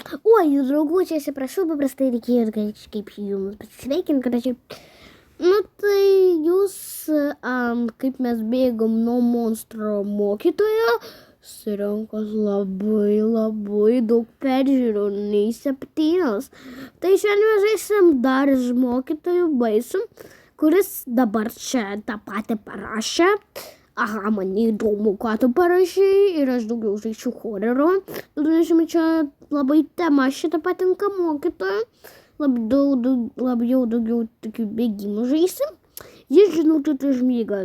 Oi, draugučiai, atsiprašau, paprastai reikėjo kažkaip jums pasisveikinti, gražiai. Nu tai jūs, kaip mes bėgom nuo monstro mokytojo, surinkus labai daug peržiūrų, nei 7. Tai šiandien mes žaisim dar iš mokytojų baisų, kuris dabar čia tą patį parašė. Aha, man neįdomu, ką tu parašai ir aš daugiau žaičiu horroro. Turėsime čia labai tema šitą patinka mokytoją. Labiau daugiau tokių bėgimų žaisim. Jis žinau, tu žmyga.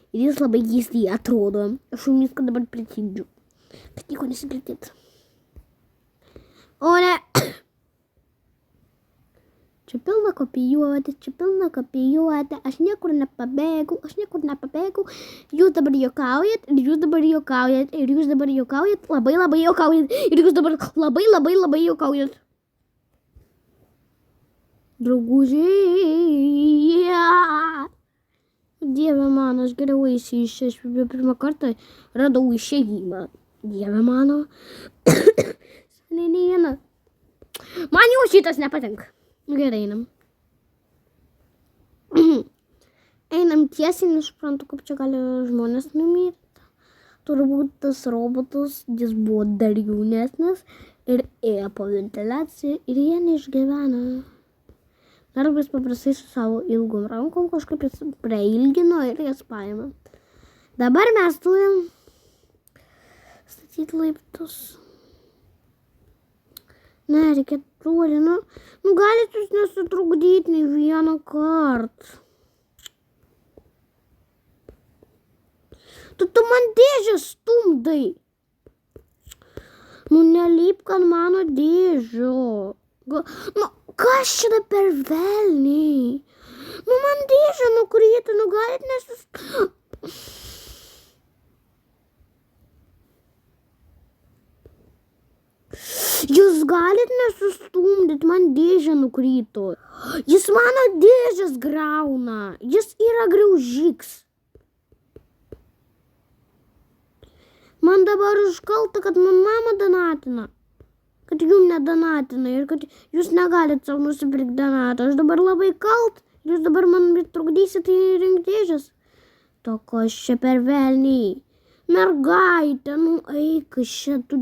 Ir jis labai keistai atrodo. Aš jums viską dabar pritindžiu. Bet nieko nesipritint. O ne. Čia pilna kopijuoti, aš niekur nepabėgau. Jūs dabar juokaujat, labai juokaujat, ir jūs dabar labai juokaujat. Draugužiai. Dieve mano, aš geriau eisiu iš pirmą kartą radau išėjimą. Dieve mano. Ne. Man jau šitas nepatinka. Gerai, einam. Einam tiesiai, nesuprantu, kaip čia gali žmonės numirti. Turbūt tas robotas, jis buvo dar jaunesnis ir ėjo po ventiliaciją ir jie neišgyveno. Dar vis paprastai su savo ilgom rankom kažkaip jis prailgino ir jas paėmė. Dabar mes turim statyti laiptus. Ne, reikia toli, nu galit jūs nesutrukdyti nei vieną kartą. Tu man dėžę stumdai. Nu, nelipk ant mano dėžio. Kas čia per velniai? Nu, man dėžę nukrito, nu galit Jūs galit nesustumdyt, man dėžė nukrito. Jis mano dėžės grauna. Jis yra graužiks. Man dabar užkalta, kad man mama donatina. Kad jum nedonatina ir kad jūs negalit savo nusipirkti donatą. Aš dabar labai kalt. Jūs dabar man trukdysit rinkti dėžės. To kas čia per velniai. Mergaitė, nu eik iš čia tu...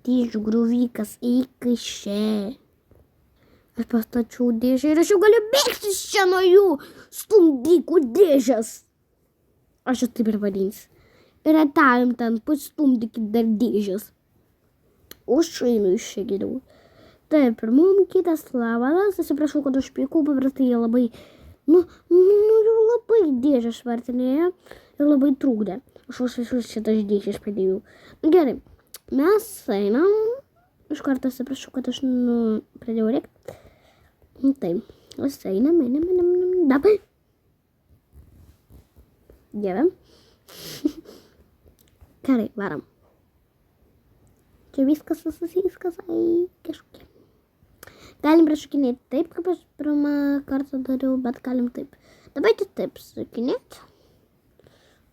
Dėžių grauvikas, eik iš čia. Aš pastačiau dėžę ir aš jau galiu bėgti iš čia nuo jų stumdykų dėžės. Aš jau taip ir vadinsiu. Ir atavim ten pastumdykit dar dėžės. Užšainu iš čia geriau. Taip, ir mum kitas lavalas. Atsiprašau, kad aš pykau, paprastai jie labai, jau labai dėžę švartinėjo ir labai trūkdė. Aš šitas dėžės pradėjau. Gerai. Mes einam. Iš karto atsiprašau, kad aš pradėjau rėkti. Taip, mes einam. Dabar. Dieve. Gerai, varam. Čia viskas kažkokia. Galim prašokinėti taip, kaip aš pirmą kartą dariau, bet galim taip. Dabar taip sakinėti.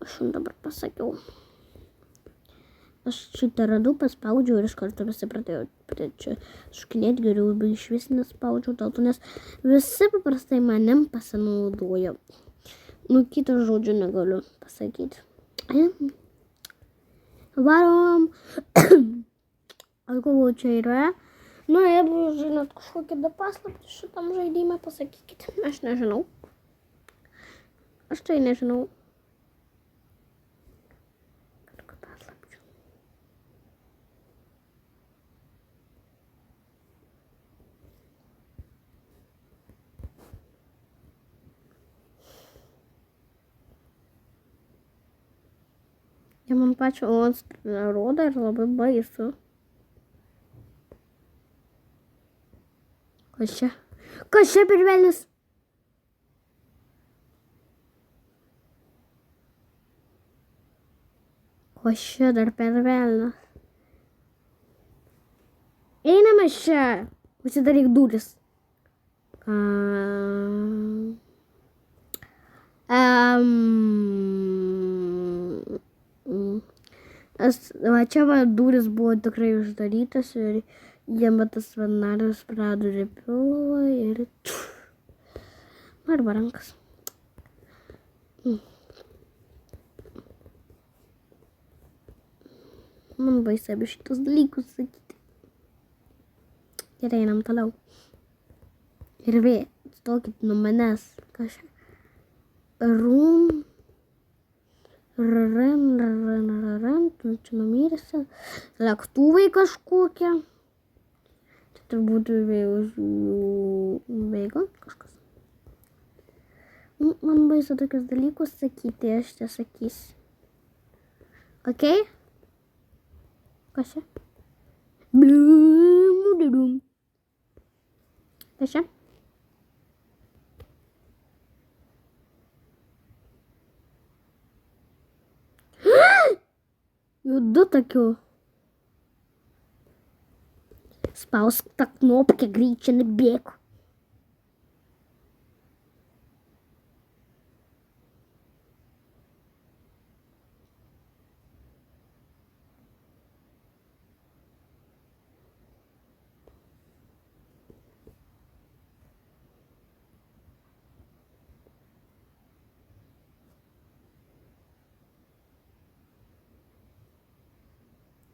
Aš jums dabar pasakiau. Aš šitą radau, paspaudžiau ir iš karto visi pradėjo čia šokinėti, geriau iš vis nespaudžiau dėl to, nes visi paprastai manim pasinaudojo. Kito žodžio negaliu pasakyti. Varom. Aš galvoju, čia yra. Jeigu žinot kažkokį paslaptį šitam žaidimą, pasakykit. Aš nežinau. Aš tai nežinau. Jie man pačio rodo ir labai baisu. Kas čia? Kas čia per velnias? Kas čia dar per velnias? Einame čia. Užsidaryk duris. Va čia va durys buvo tikrai uždarytas ir jiem va tas vanaras pradurė pilvą ir arba rankas. Man baisa apie šitus dalykus sakyti. Gerai, einam toliau. Ir vėl, stokit nuo manęs kažką. Čia numirėsi. Lėktuvai kažkokie. Čia turbūt veigo kažkas. Man baisu tokius dalykus sakyti, aš čia sakysiu. Ok? Kas čia? Kas čia? Judu tokių. Spausk tą knopkę, greičiau nebėk.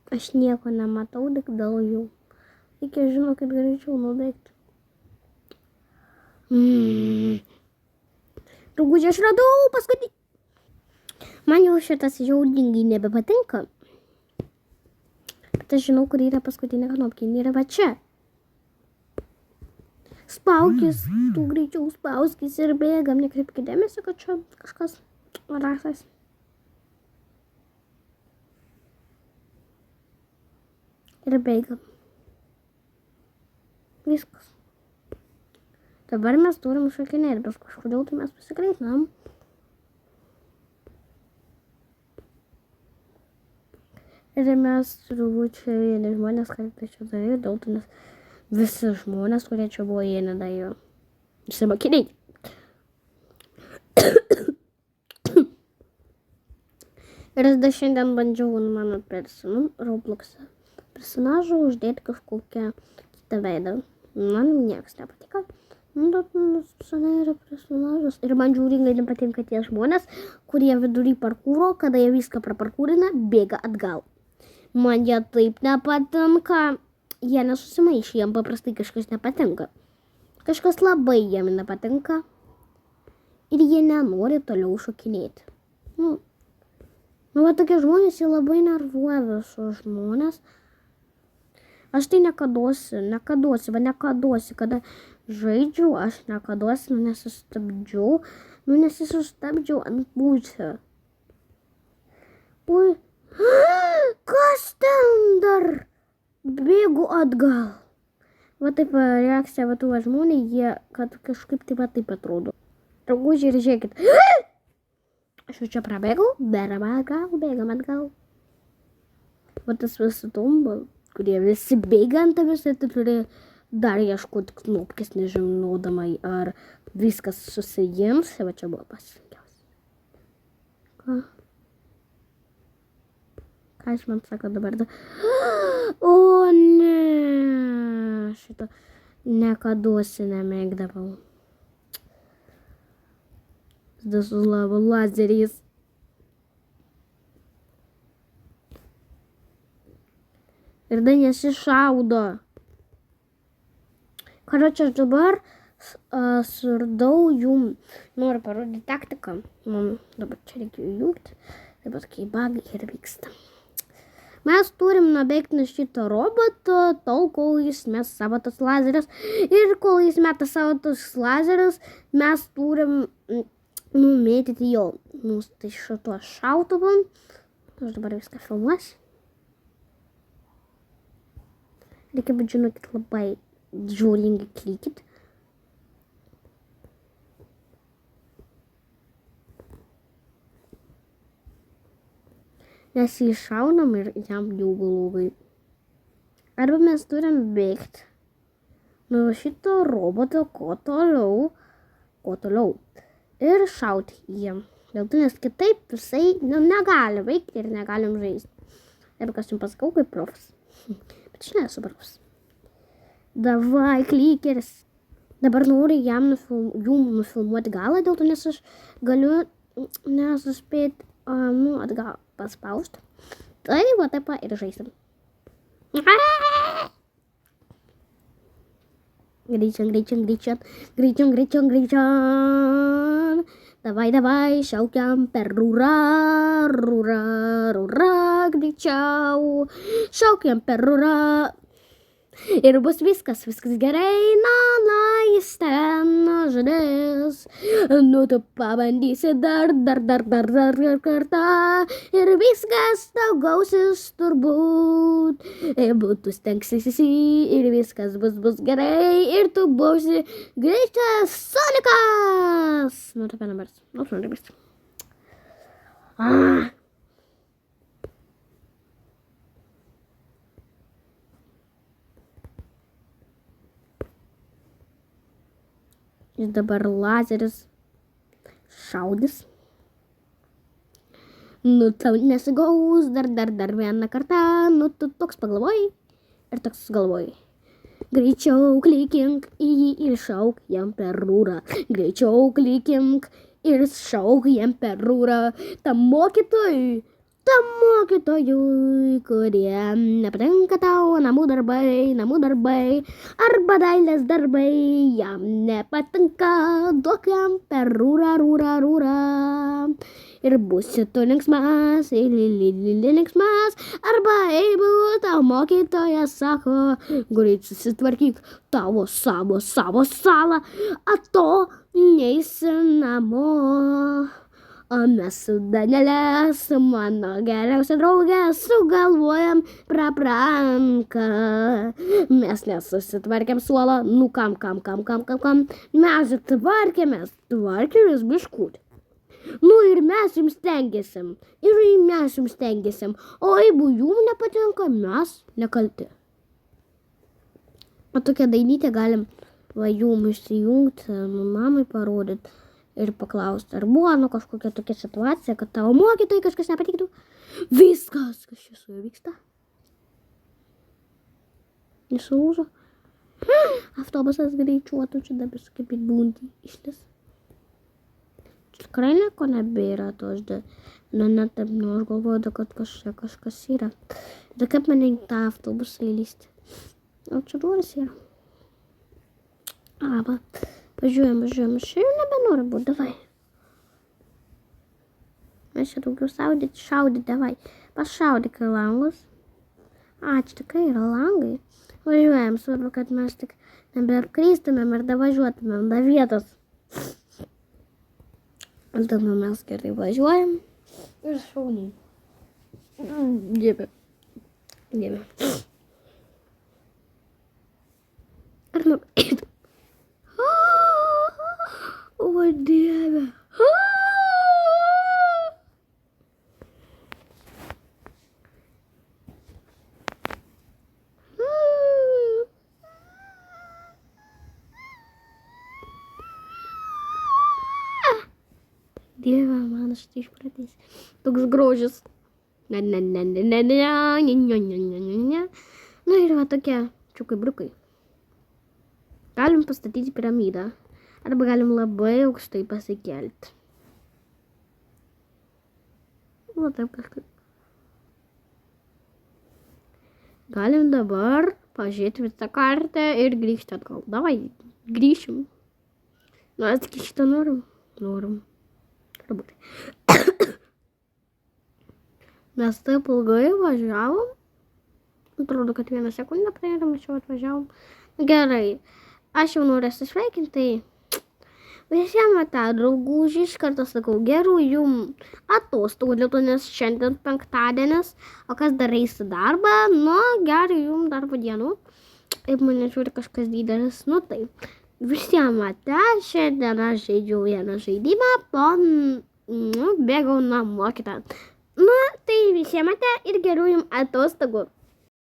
Aš nieko nematau, tik dėl jų. Reikia žinau, kad greičiau nubėgti. Draugužiai, aš radau paskutinį. Man jau šitas jaudingai nebepatinka. Bet aš žinau, kur yra paskutinė knopkė. Yra va čia. Spaukis, tu greičiau spauskis ir bėgam. Nekreipkite dėmesio, kad čia kažkas rasas. Ir bėgam. Viskas. Dabar mes turim šokinėti, bet kažkodėl tai mes pasikreitinam. Ir mes turbūt čia vieni žmonės, kad tai čia darė, dėl to nes visi žmonės, kurie čia buvo, jie nedarė. Visi mokiniai. Ir aš šiandien bandžiau mano Roblox'e personažą uždėti kažkokią kitą veidą. Man niekas nepatiko. Bet senai yra personažas. Ir man žiūringai nepatinka tie žmonės, kurie vidury parkūro, kada jie viską praparkūrina, bėga atgal. Man jie taip nepatinka. Jie nesusimaišė, jiem paprastai kažkas nepatinka. Kažkas labai jiem nepatinka. Ir jie nenori toliau šokinėti. Va tokie žmonės, jie labai nervuoja visus žmonės. Aš tai nekaduosiu, kada žaidžiu, aš nekaduosiu, nesistabdžiau ant pusę. Ui, kas ten dar? Bėgu atgal. Va taip reakcija, va tų žmonių, jie kad kažkaip taip atrodo. Draugužiai, ir žiūrėkit. Aš jau čia prabėgau, bėgam atgal. Va tas visi tumba. Kurie visi bėga ant tavęs ir tu turi dar ieškoti knopkės, nežinodama, ar viskas susijims. Va čia buvo pasirinkiausia. Ką? Ką jis man sako dabar? O ne! Šito nekaduosi nemėgdavau. Tas lazeris. Ir dar nesišaudo. Karočią, aš dabar suradau jum. Noriu parodyti taktiką. Man dabar čia reikia įjungti. Taip pat kai bagai ir vyksta. Mes turim nubėgti nuo šito roboto, tol kol jis mes savo tos lazerius. Ir kol jis meta savo tos lazerius, mes turim numėtyti jo. Tai šituo šautuvu. Aš dabar viską filmuosiu. Reikia, bet žinokit, labai žiūringai klikit. Nes jį šaunam ir jam jau blogai. Arba mes turim bėgti nuo šito roboto kuo toliau. Ir šauti jiem. Dėl to, nes kitaip visai negali veikti ir negalim žaisti. Arba kas jums pasakau kaip profas. Bet aš nesu profas. Davai, klikeris. Dabar noriu jum nufilmuoti galą, dėl to nes aš galiu nesuspėti atgal paspausti. Tai va taip ir žaisim. Greičian. Davai, šaukiam per rūrą, greičiau. Šaukiam per rūrą. Ir bus viskas gerai, jis ten žadės. Nu, tu pabandysi dar kartą. Ir viskas tau gausis turbūt. Tu stengsiesi ir viskas bus gerai. Ir tu būsi greitas Sonikas. Nu, taip nebėrs. Nu, tu nebėrs. Jis dabar lazeris šaudys. Nu, tau nesigaus dar vieną kartą. Nu, tu toks pagalvojai ir toks galvojai. Greičiau klikink į jį ir šauk jam per rūrą. Greičiau klikink ir šauk jam per rūrą. Tam mokytojui, kurie nepatinka tau namų darbai, arba dailės darbai, jam nepatinka, duok jam per rūrą. Ir būsi tu linksmas, arba jeigu tau mokytojas sako, greit susitvarkyk tavo savo salą, to neisi namo. O mes su Daniele, su mano geriausia draugė, sugalvojam prapranką. Mes nesusitvarkėm suolą, nu kam. Mes tvarkėmės biškutį. Nu ir mes jums stengiasim. O jeigu jums nepatinka, mes nekalti. O tokią dainytę galim jums išsijungti, mamai parodyti. Ir paklausti, ar buvo kažkokia tokia situacija, kad tavo mokytojai kažkas nepatiktų. Viskas, kas čia su juo vyksta. Nesulūžo. Autobusas greičiuotų, čia dabar kaip būnti išlis. Tikrai nieko nebėra, to aš aš galvoju, kad kažkas yra. Da kaip man į tą autobusą įlysti. O čia duoris yra. Važiuojam, aš jau nebenoriu būt, davai. Mes čia daugiau šaudyt, davai. Pašaudyk į langus. Čia tikrai yra langai. Važiuojam, svarbu, kad mes tik nebeapkrystumėm ir davažiuotumėm da vietos. Tada mes gerai važiuojam ir šauniai. Dieve. Ar nueitų? O Dieve. Dieve, man aš tai išpratys. Toks grožis. Nu ir va tokie čiukai-briukai. Galim pastatyti piramidą. Arba galim labai aukštai pasikelti. Va taip kažkaip. Galim dabar pažiūrėti visą kartą ir grįžti atgal. Davai, grįšim. Mes iki šitą norim. Turbūt. Mes taip ilgai važiavom. Atrodo, kad 1 sekundę praėjom, mes jau atvažiavom. Gerai. Aš jau noriu atsisveikinti, tai visiems draugužiai iš karto sakau gerų jums atostogų, dėl to nes šiandien penktadienis, o kas dar eis į darbą, gerų jums darbo dienų. Jeigu mane žiūri kažkas didelis, tai visiems šiandien aš žaidžiau vieną žaidimą, bėgau namo kitą. Tai visiems ir gerų jums atostogų.